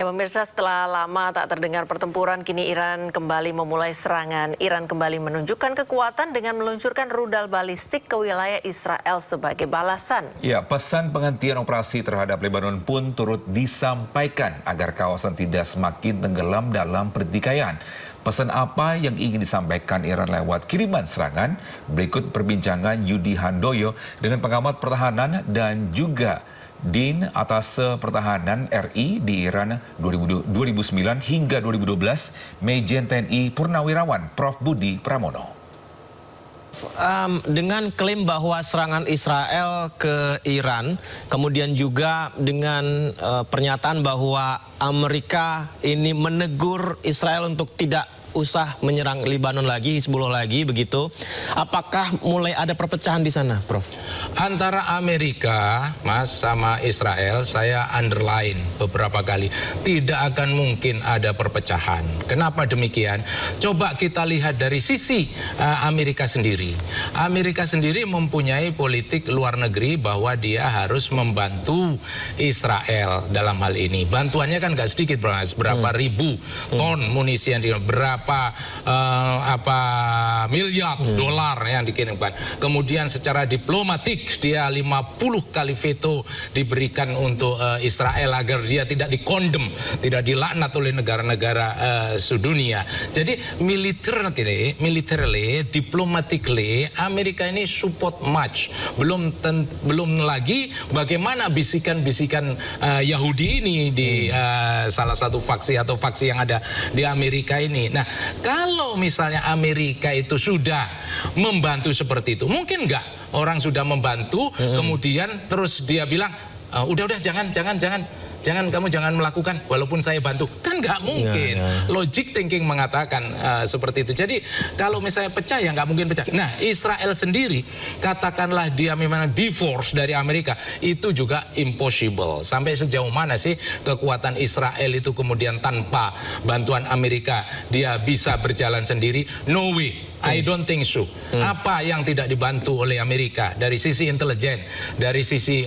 pemirsa, setelah lama tak terdengar pertempuran, kini Iran kembali memulai serangan. Iran kembali menunjukkan kekuatan dengan meluncurkan rudal balistik ke wilayah Israel sebagai balasan. Ya, pesan penghentian operasi terhadap Lebanon pun turut disampaikan agar kawasan tidak semakin tenggelam dalam pertikaian. Pesan apa yang ingin disampaikan Iran lewat kiriman serangan? Berikut perbincangan Yudi Handoyo dengan pengamat pertahanan dan juga Din atas pertahanan RI di Iran 2009 hingga 2012, Majen TNI Purnawirawan Prof. Budi Pramono. Dengan klaim bahwa serangan Israel ke Iran, kemudian juga dengan pernyataan bahwa Amerika ini menegur Israel untuk tidak usah menyerang Lebanon lagi, Hizbullah lagi, begitu. Apakah mulai ada perpecahan di sana, Prof? Antara Amerika, Mas, sama Israel, saya underline beberapa kali, tidak akan mungkin ada perpecahan. Kenapa demikian? Coba kita lihat dari sisi Amerika sendiri. Amerika sendiri mempunyai politik luar negeri bahwa dia harus membantu Israel dalam hal ini. Bantuannya kan gak sedikit, Mas. Berapa ribu ton munisi yang berapa miliar dolar yang dikirimkan. Kemudian secara diplomatik dia 50 kali veto diberikan untuk Israel agar dia tidak dikondem, tidak dilaknat oleh negara-negara sedunia. Jadi militarily, diplomatically, Amerika ini support much. Belum lagi bagaimana bisikan-bisikan Yahudi ini di salah satu faksi atau faksi yang ada di Amerika ini. Nah, kalau misalnya Amerika itu sudah membantu seperti itu, mungkin nggak orang sudah membantu, kemudian terus dia bilang, udah jangan kamu jangan melakukan walaupun saya bantu, kan nggak mungkin. Logic thinking mengatakan seperti itu. Jadi kalau misalnya pecah ya nggak mungkin pecah. Nah, Israel sendiri katakanlah dia memang divorce dari Amerika, itu juga impossible. Sampai sejauh mana sih kekuatan Israel itu kemudian tanpa bantuan Amerika dia bisa berjalan sendiri? No way. I don't think so. Apa yang tidak dibantu oleh Amerika dari sisi intelijen, dari sisi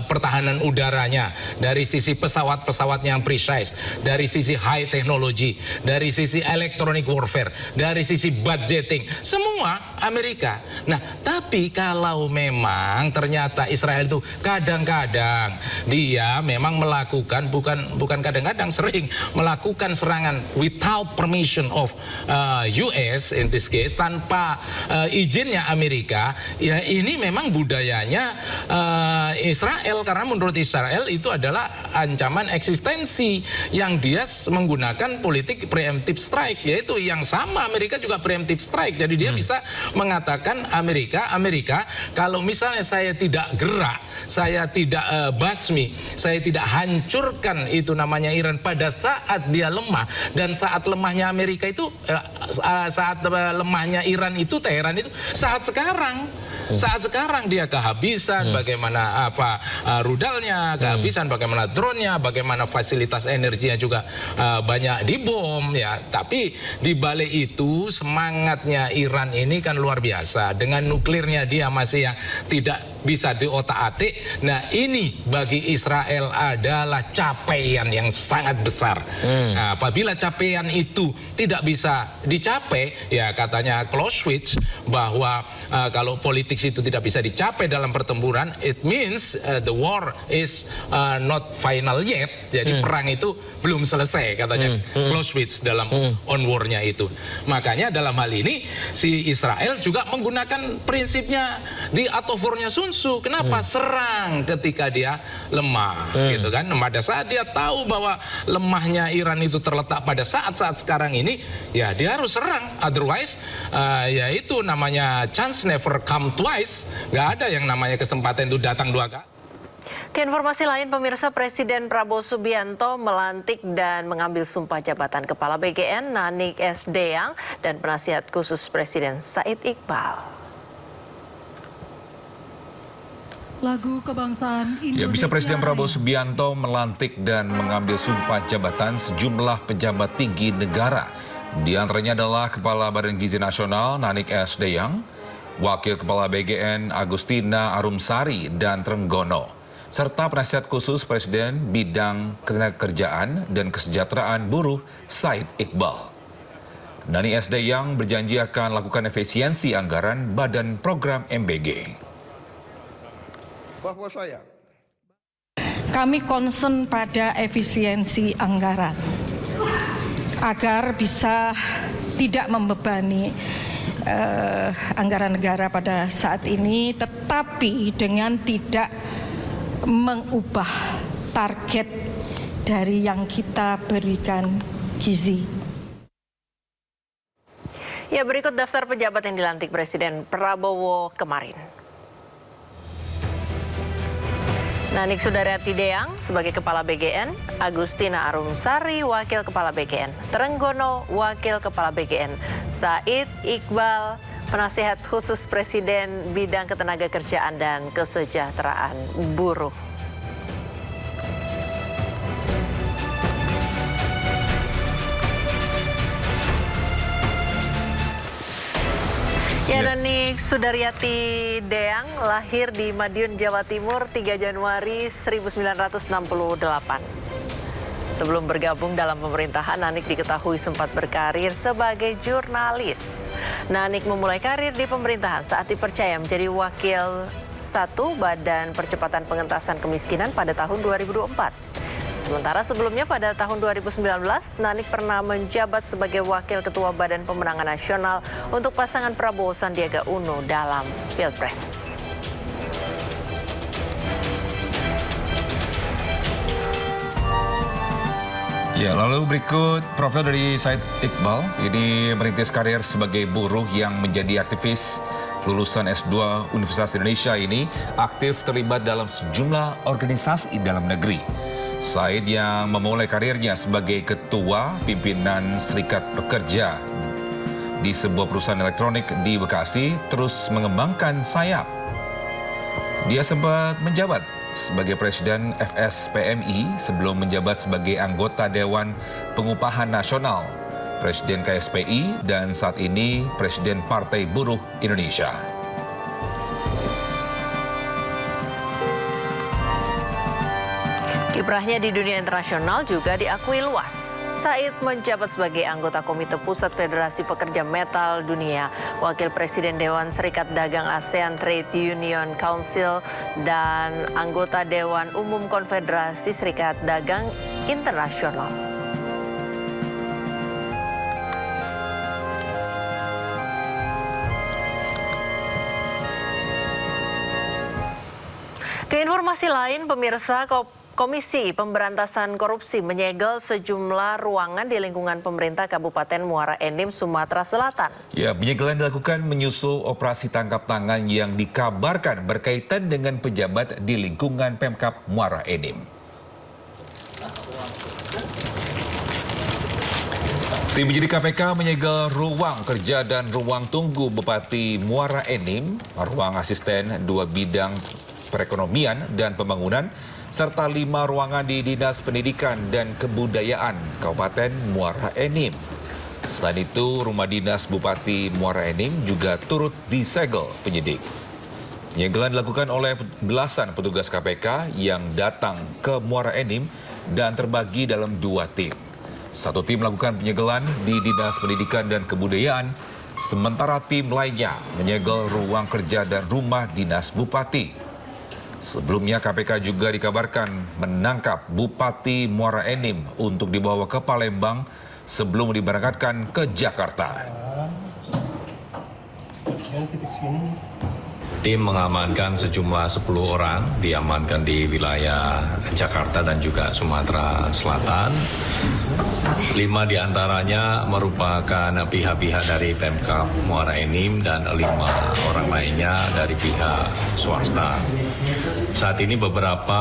pertahanan udaranya, dari sisi pesawat-pesawatnya yang precise, dari sisi high technology, dari sisi electronic warfare, dari sisi budgeting, semua Amerika. Nah, tapi kalau memang ternyata Israel itu kadang-kadang dia memang melakukan, bukan kadang-kadang, sering melakukan serangan without permission of US in this case, tanpa izinnya Amerika, ya ini memang budayanya Israel, karena menurut Israel itu adalah ancaman eksistensi yang dia menggunakan politik preemptive strike, yaitu yang sama Amerika juga preemptive strike. Jadi dia bisa mengatakan Amerika kalau misalnya saya tidak gerak, saya tidak basmi, saya tidak hancurkan itu namanya Iran pada saat dia lemah, dan saat lemahnya Amerika itu saat lemahnya Iran itu, Teheran itu saat sekarang. Saat sekarang dia kehabisan bagaimana rudalnya, kehabisan bagaimana drone-nya, bagaimana fasilitas energinya juga banyak dibom ya. Tapi di balik itu semangatnya Iran ini kan luar biasa. Dengan nuklirnya dia masih yang tidak bisa diotak-atik. Nah, ini bagi Israel adalah capaian yang sangat besar. Nah, apabila capaian itu tidak bisa dicapai, ya katanya Clausewitz bahwa kalau politik itu tidak bisa dicapai dalam pertempuran, it means the war is not final yet. Jadi perang itu belum selesai, katanya Clausewitz dalam On War-nya itu. Makanya dalam hal ini si Israel juga menggunakan prinsipnya di art of war-nya Sun Tzu. Kenapa? Serang ketika dia lemah, gitu kan. Pada saat dia tahu bahwa lemahnya Iran itu terletak pada saat-saat sekarang ini, ya dia harus serang. Otherwise, ya itu namanya chance never come twice. Gak ada yang namanya kesempatan itu datang dua kali. Ke informasi lain, pemirsa, Presiden Prabowo Subianto melantik dan mengambil sumpah jabatan Kepala BGN Nanik S. Deyang dan penasihat khusus Presiden Said Iqbal. Lagu kebangsaan Indonesia. Ya, bisa Presiden Prabowo Subianto melantik dan mengambil sumpah jabatan sejumlah pejabat tinggi negara. Di antaranya adalah Kepala Badan Gizi Nasional Nanik S. Deyang, Wakil Kepala BGN Agustina Arumsari dan Trenggono. serta penasihat khusus Presiden bidang ketenagakerjaan dan kesejahteraan buruh Said Iqbal. Nani S. Deyang berjanji akan lakukan efisiensi anggaran Badan Program MBG. Bahwa kami concern pada efisiensi anggaran agar bisa tidak membebani anggaran negara pada saat ini, tetapi dengan tidak mengubah target dari yang kita berikan gizi. Ya, berikut daftar pejabat yang dilantik Presiden Prabowo kemarin. Nanik Sudaryati Deyang sebagai Kepala BGN, Agustina Arumsari Wakil Kepala BGN, Trenggono Wakil Kepala BGN, Said Iqbal Penasihat Khusus Presiden Bidang Ketenagakerjaan dan Kesejahteraan Buruh. Ya, Nanik Sudaryati Deyang lahir di Madiun, Jawa Timur 3 Januari 1968. Sebelum bergabung dalam pemerintahan, Nanik diketahui sempat berkarir sebagai jurnalis. Nanik memulai karir di pemerintahan saat dipercaya menjadi Wakil 1 Badan Percepatan Pengentasan Kemiskinan pada tahun 2024. Sementara sebelumnya pada tahun 2019, Nanik pernah menjabat sebagai Wakil Ketua Badan Pemenangan Nasional untuk pasangan Prabowo Sandiaga Uno dalam Pilpres. Ya, lalu berikut profil dari Said Iqbal. Ini merintis karir sebagai buruh yang menjadi aktivis. Lulusan S2 Universitas Indonesia ini aktif terlibat dalam sejumlah organisasi dalam negeri. Said yang memulai karirnya sebagai ketua pimpinan Serikat Pekerja di sebuah perusahaan elektronik di Bekasi terus mengembangkan sayap. Dia sempat menjabat sebagai Presiden FSPMI sebelum menjabat sebagai anggota Dewan Pengupahan Nasional, Presiden KSPI, dan saat ini Presiden Partai Buruh Indonesia. Kiprahnya di dunia internasional juga diakui luas. Said menjabat sebagai anggota Komite Pusat Federasi Pekerja Metal Dunia, Wakil Presiden Dewan Serikat Dagang ASEAN Trade Union Council, dan anggota Dewan Umum Konfederasi Serikat Dagang Internasional. Ke informasi lain, pemirsa, Komisi Pemberantasan Korupsi menyegel sejumlah ruangan di lingkungan pemerintah Kabupaten Muara Enim, Sumatera Selatan. Ya, penyegelan dilakukan menyusul operasi tangkap tangan yang dikabarkan berkaitan dengan pejabat di lingkungan Pemkab Muara Enim. Tim penyidik KPK menyegel ruang kerja dan ruang tunggu Bupati Muara Enim, ruang asisten 2 bidang perekonomian dan pembangunan, serta 5 ruangan di Dinas Pendidikan dan Kebudayaan Kabupaten Muara Enim. Selain itu, rumah dinas Bupati Muara Enim juga turut disegel penyidik. Penyegelan dilakukan oleh belasan petugas KPK yang datang ke Muara Enim dan terbagi dalam 2 tim. Satu tim melakukan penyegelan di Dinas Pendidikan dan Kebudayaan, sementara tim lainnya menyegel ruang kerja dan rumah dinas Bupati. Sebelumnya KPK juga dikabarkan menangkap Bupati Muara Enim untuk dibawa ke Palembang sebelum diberangkatkan ke Jakarta. Tim mengamankan sejumlah 10 orang, diamankan di wilayah Jakarta dan juga Sumatera Selatan. 5 diantaranya merupakan pihak-pihak dari Pemkab Muara Enim dan 5 orang lainnya dari pihak swasta. Saat ini beberapa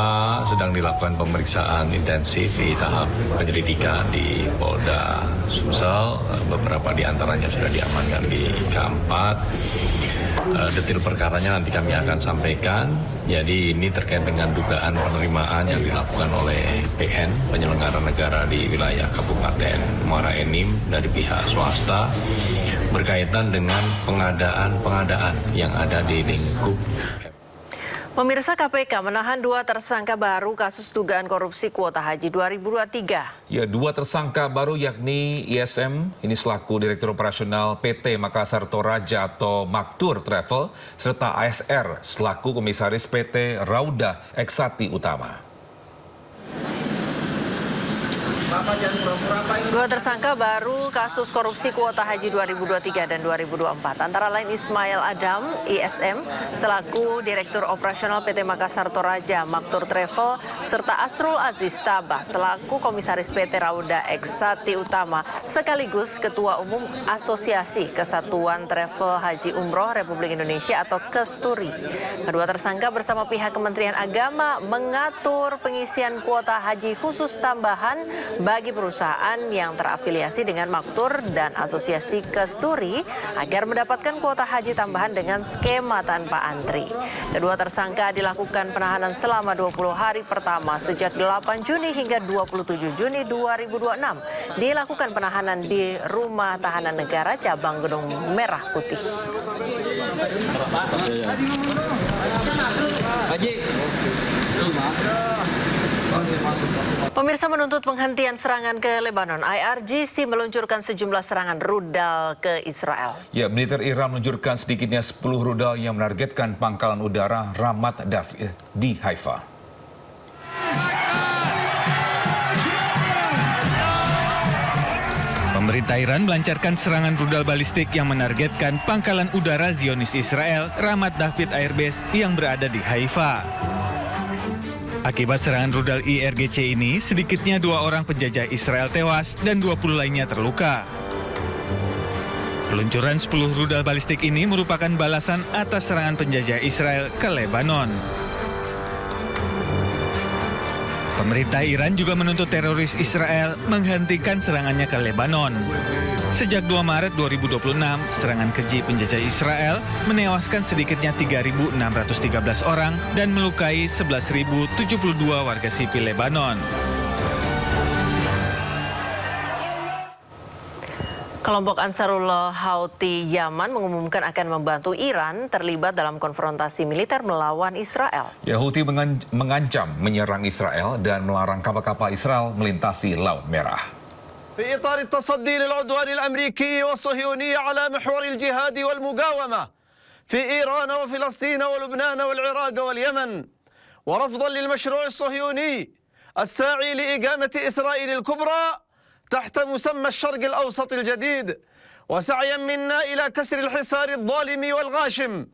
sedang dilakukan pemeriksaan intensif di tahap penyelidikan di Polda Sumsel. Beberapa diantaranya sudah diamankan di K4. Detail perkaranya nanti kami akan sampaikan. Jadi ini terkait dengan dugaan penerimaan yang dilakukan oleh PN, penyelenggara negara di wilayah Kabupaten Muara Enim dari pihak swasta berkaitan dengan pengadaan yang ada di lingkup. Pemirsa, KPK menahan 2 tersangka baru kasus dugaan korupsi kuota haji 2023. Ya, 2 tersangka baru yakni ISM, ini selaku Direktur Operasional PT Makassar Toraja atau Maktur Travel, serta ASR selaku Komisaris PT Rauda Eksati Utama. 2 tersangka baru kasus korupsi kuota haji 2023 dan 2024, antara lain Ismail Adam, ISM, selaku Direktur Operasional PT Makassar Toraja, Maktur Travel, serta Asrul Aziz Tabah, selaku Komisaris PT Rauda Eksati Utama, sekaligus Ketua Umum Asosiasi Kesatuan Travel Haji Umroh Republik Indonesia atau KESTURI. Kedua tersangka bersama pihak Kementerian Agama mengatur pengisian kuota haji khusus tambahan bagi perusahaan yang terafiliasi dengan Maktur dan Asosiasi KESTURI agar mendapatkan kuota haji tambahan dengan skema tanpa antri. Kedua tersangka dilakukan penahanan selama 20 hari pertama sejak 8 Juni hingga 27 Juni 2026. Dilakukan penahanan di Rumah Tahanan Negara Cabang Gedung Merah Putih. Pemirsa, menuntut penghentian serangan ke Lebanon, IRGC meluncurkan sejumlah serangan rudal ke Israel. Ya, militer Iran meluncurkan sedikitnya 10 rudal yang menargetkan pangkalan udara Ramat David di Haifa. Pemerintah Iran melancarkan serangan rudal balistik yang menargetkan pangkalan udara Zionis Israel Ramat David Air Base yang berada di Haifa. Akibat serangan rudal IRGC ini, sedikitnya 2 orang penjajah Israel tewas dan 20 lainnya terluka. Peluncuran 10 rudal balistik ini merupakan balasan atas serangan penjajah Israel ke Lebanon. Pemerintah Iran juga menuntut teroris Israel menghentikan serangannya ke Lebanon. Sejak 2 Maret 2026, serangan keji penjajah Israel menewaskan sedikitnya 3.613 orang dan melukai 11.072 warga sipil Lebanon. Kelompok Ansarullah Houthi Yaman mengumumkan akan membantu Iran terlibat dalam konfrontasi militer melawan Israel. Ya, Houthi mengancam menyerang Israel dan melarang kapal-kapal Israel melintasi Laut Merah. في إطار التصدي للعدوان الأمريكي والصهيوني على محور الجهاد والمقاومة في إيران وفلسطين ولبنان والعراق واليمن، ورفضا للمشروع الصهيوني الساعي لإقامة إسرائيل الكبرى تحت مسمى الشرق الأوسط الجديد، وسعيا منا إلى كسر الحصار الظالم والغاشم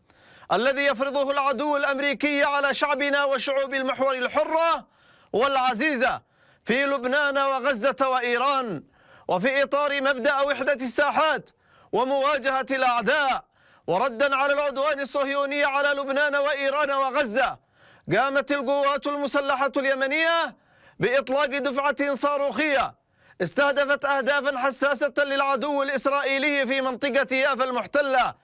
الذي يفرضه العدو الأمريكي على شعبنا وشعوب المحور الحرة والعزيزة في لبنان وغزة وإيران، وفي إطار مبدأ وحدة الساحات ومواجهة الأعداء وردا على العدوان الصهيوني على لبنان وإيران وغزة، قامت القوات المسلحة اليمنية بإطلاق دفعة صاروخية استهدفت أهدافا حساسة للعدو الإسرائيلي في منطقة يافا المحتلة